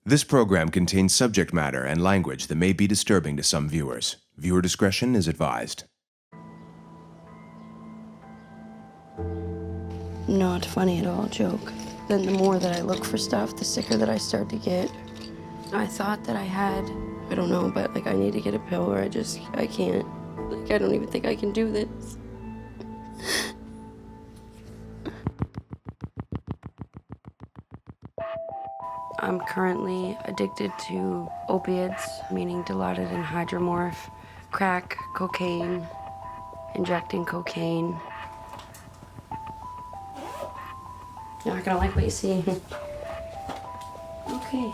This program contains subject matter and language that may be disturbing to some viewers. Viewer discretion is advised. Not funny at all, joke. Then the more that I look for stuff, the sicker that I start to get. I thought that I had, I don't know, but like I need to get a pill or I can't. Like I don't even think I can do this. I'm currently addicted to opiates, meaning Dilaudid and hydromorph, crack, cocaine, injecting cocaine. You're not gonna like what you see. Okay,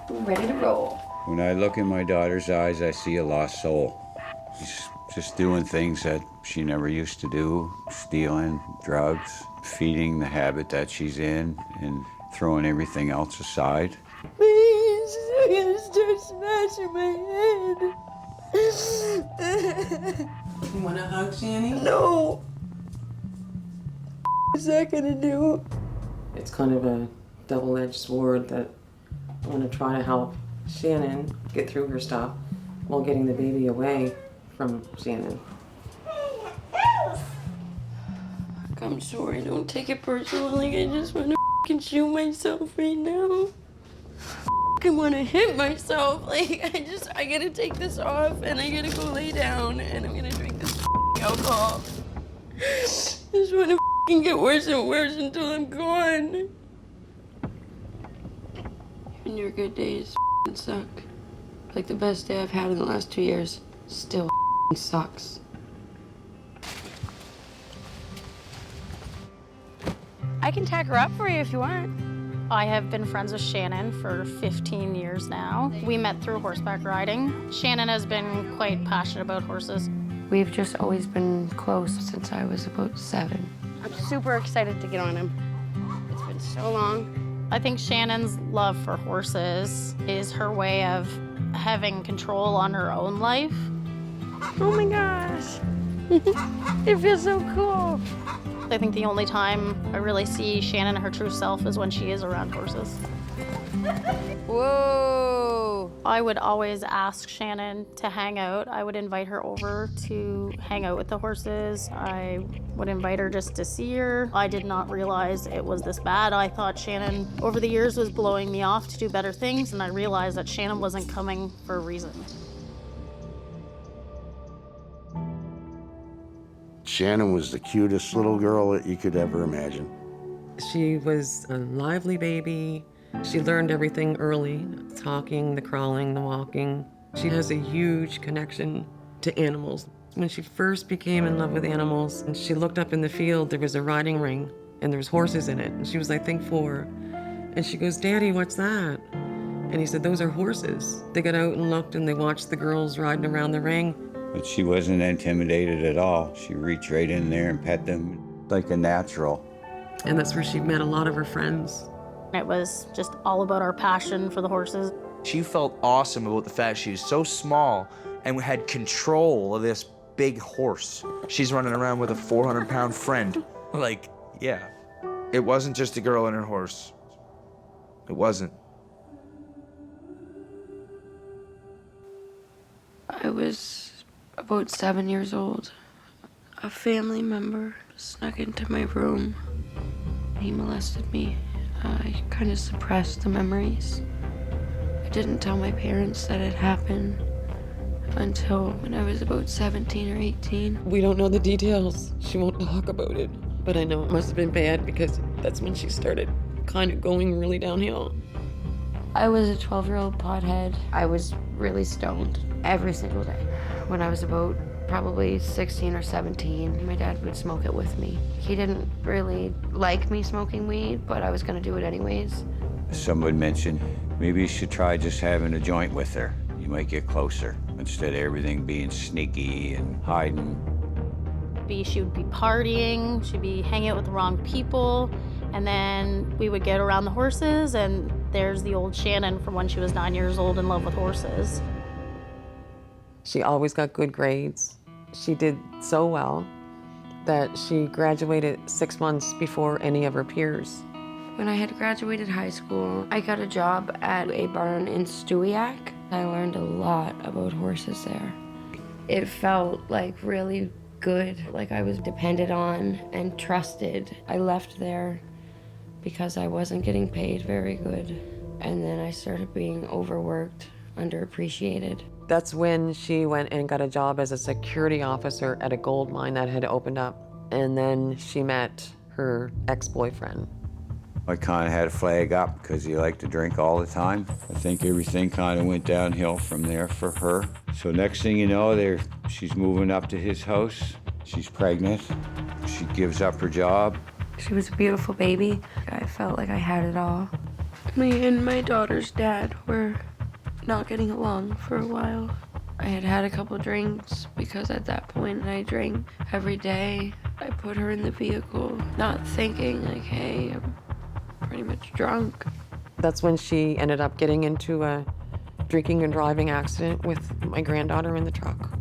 we're ready to roll. When I look in my daughter's eyes, I see a lost soul. She's just doing things that she never used to do, stealing, drugs, feeding the habit that she's in, and throwing everything else aside. Please, I'm gonna start smashing my head. You want a hug, Shannon? No. What's that gonna do? It's kind of a double-edged sword that I want to try to help Shannon get through her stuff while getting the baby away from Shannon. I'm sorry, don't take it personally. I just want to shoot myself right now. I want to hit myself. Like, I gotta take this off and I gotta go lay down and I'm gonna drink this alcohol. I just want to get worse and worse until I'm gone. Even your good days suck. Like the best day I've had in the last 2 years still sucks. I can tack her up for you if you want. I have been friends with Shannon for 15 years now. We met through horseback riding. Shannon has been quite passionate about horses. We've just always been close since I was about 7. I'm super excited to get on him. It's been so long. I think Shannon's love for horses is her way of having control on her own life. Oh my gosh. It feels so cool. I think the only time I really see Shannon her true self is when she is around horses. Whoa! I would always ask Shannon to hang out. I would invite her over to hang out with the horses. I would invite her just to see her. I did not realize it was this bad. I thought Shannon, over the years, was blowing me off to do better things, and I realized that Shannon wasn't coming for a reason. Shannon was the cutest little girl that you could ever imagine. She was a lively baby. She learned everything early, talking, the crawling, the walking. She has a huge connection to animals. When she first became in love with animals, and she looked up in the field, there was a riding ring, and there was horses in it. And she was, I think, 4. And she goes, "Daddy, what's that?" And he said, "Those are horses." They got out and looked, and they watched the girls riding around the ring. But she wasn't intimidated at all. She reached right in there and pet them like a natural. And that's where she met a lot of her friends. It was just all about our passion for the horses. She felt awesome about the fact she was so small and had control of this big horse. She's running around with a 400-pound friend. Like, yeah. It wasn't just a girl and her horse. It wasn't. I was about 7 years old. A family member snuck into my room. He molested me. I kind of suppressed the memories. I didn't tell my parents that it happened until when I was about 17 or 18. We don't know the details. She won't talk about it. But I know it must have been bad because that's when she started kind of going really downhill. I was a 12-year-old pothead. I was really stoned every single day. When I was about probably 16 or 17, my dad would smoke it with me. He didn't really like me smoking weed, but I was gonna do it anyways. Someone mentioned, maybe you should try just having a joint with her. You might get closer instead of everything being sneaky and hiding. She would be partying, she'd be hanging out with the wrong people, and then we would get around the horses, and there's the old Shannon from when she was 9 years old in love with horses. She always got good grades. She did so well that she graduated 6 months before any of her peers. When I had graduated high school, I got a job at a barn in Stewiacke. I learned a lot about horses there. It felt like really good, like I was depended on and trusted. I left there because I wasn't getting paid very good. And then I started being overworked, underappreciated. That's when she went and got a job as a security officer at a gold mine that had opened up. And then she met her ex-boyfriend. I kind of had a flag up because he liked to drink all the time. I think everything kind of went downhill from there for her. So next thing you know, she's moving up to his house. She's pregnant. She gives up her job. She was a beautiful baby. I felt like I had it all. Me and my daughter's dad were not getting along for a while. I had had a couple drinks because at that point I drank every day. I put her in the vehicle, not thinking like, hey, I'm pretty much drunk. That's when she ended up getting into a drinking and driving accident with my granddaughter in the truck.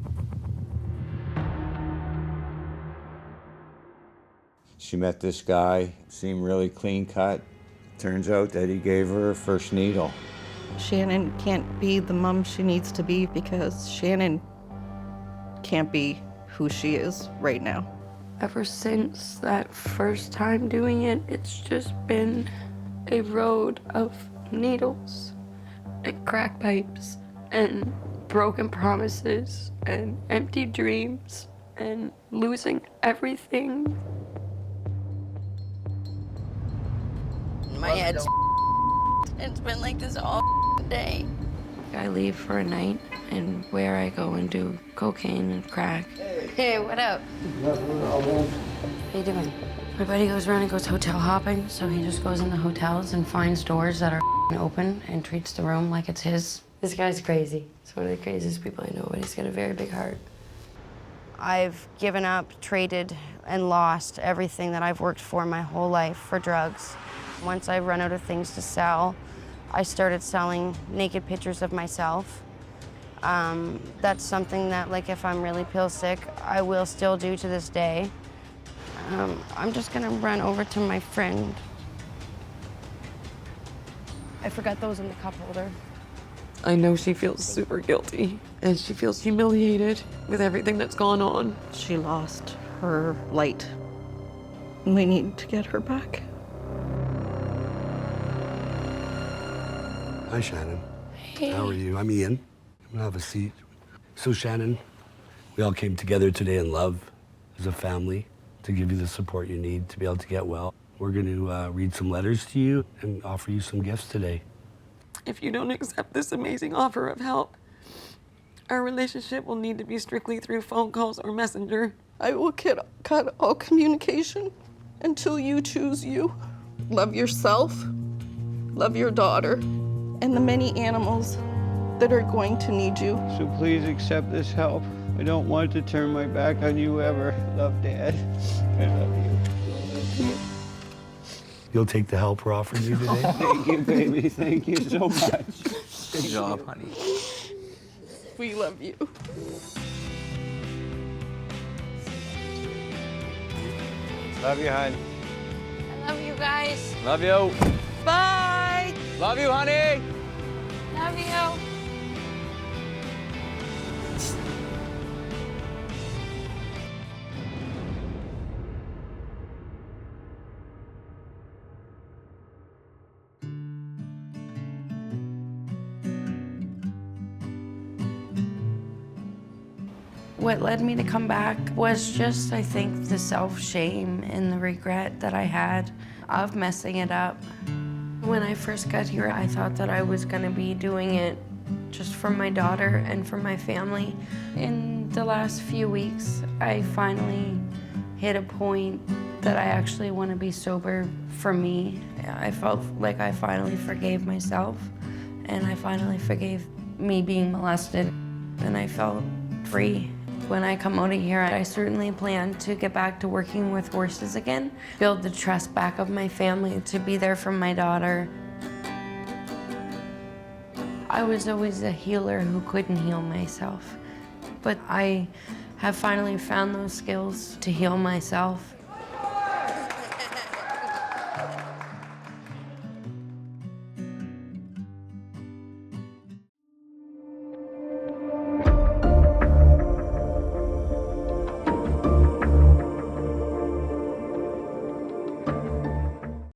She met this guy, seemed really clean cut. Turns out that he gave her her first needle. Shannon can't be the mom she needs to be because Shannon can't be who she is right now. Ever since that first time doing it, it's just been a road of needles and crack pipes and broken promises and empty dreams and losing everything. My head's it's been like this all day. I leave for a night and where I go and do cocaine and crack. Hey, what up? How you doing? My buddy goes around and goes hotel hopping, so he just goes in the hotels and finds doors that are open and treats the room like it's his. This guy's crazy. He's one of the craziest people I know, but he's got a very big heart. I've given up, traded, and lost everything that I've worked for my whole life for drugs. Once I run out of things to sell, I started selling naked pictures of myself. That's something that, like, if I'm really pill sick, I will still do to this day. I'm just gonna run over to my friend. I forgot those in the cup holder. I know she feels super guilty and she feels humiliated with everything that's gone on. She lost her light. We need to get her back. Hi, Shannon. Hey. How are you? I'm Ian. I'm gonna have a seat. So, Shannon, we all came together today in love as a family to give you the support you need to be able to get well. We're gonna read some letters to you and offer you some gifts today. If you don't accept this amazing offer of help, our relationship will need to be strictly through phone calls or messenger. I will cut all communication until you choose you. Love yourself, love your daughter, and the many animals that are going to need you. So please accept this help. I don't want to turn my back on you ever. Love, Dad. I love you. You'll take the help we're offering you today? Thank you, baby. Thank you so much. Good job, honey. We love you. Love you, hon. I love you guys. Love you. Bye! Love you, honey. Love you. What led me to come back was just, I think, the self-shame and the regret that I had of messing it up. When I first got here, I thought that I was gonna be doing it just for my daughter and for my family. In the last few weeks, I finally hit a point that I actually want to be sober for me. I felt like I finally forgave myself, and I finally forgave me being molested, and I felt free. When I come out of here, I certainly plan to get back to working with horses again, build the trust back of my family, to be there for my daughter. I was always a healer who couldn't heal myself, but I have finally found those skills to heal myself.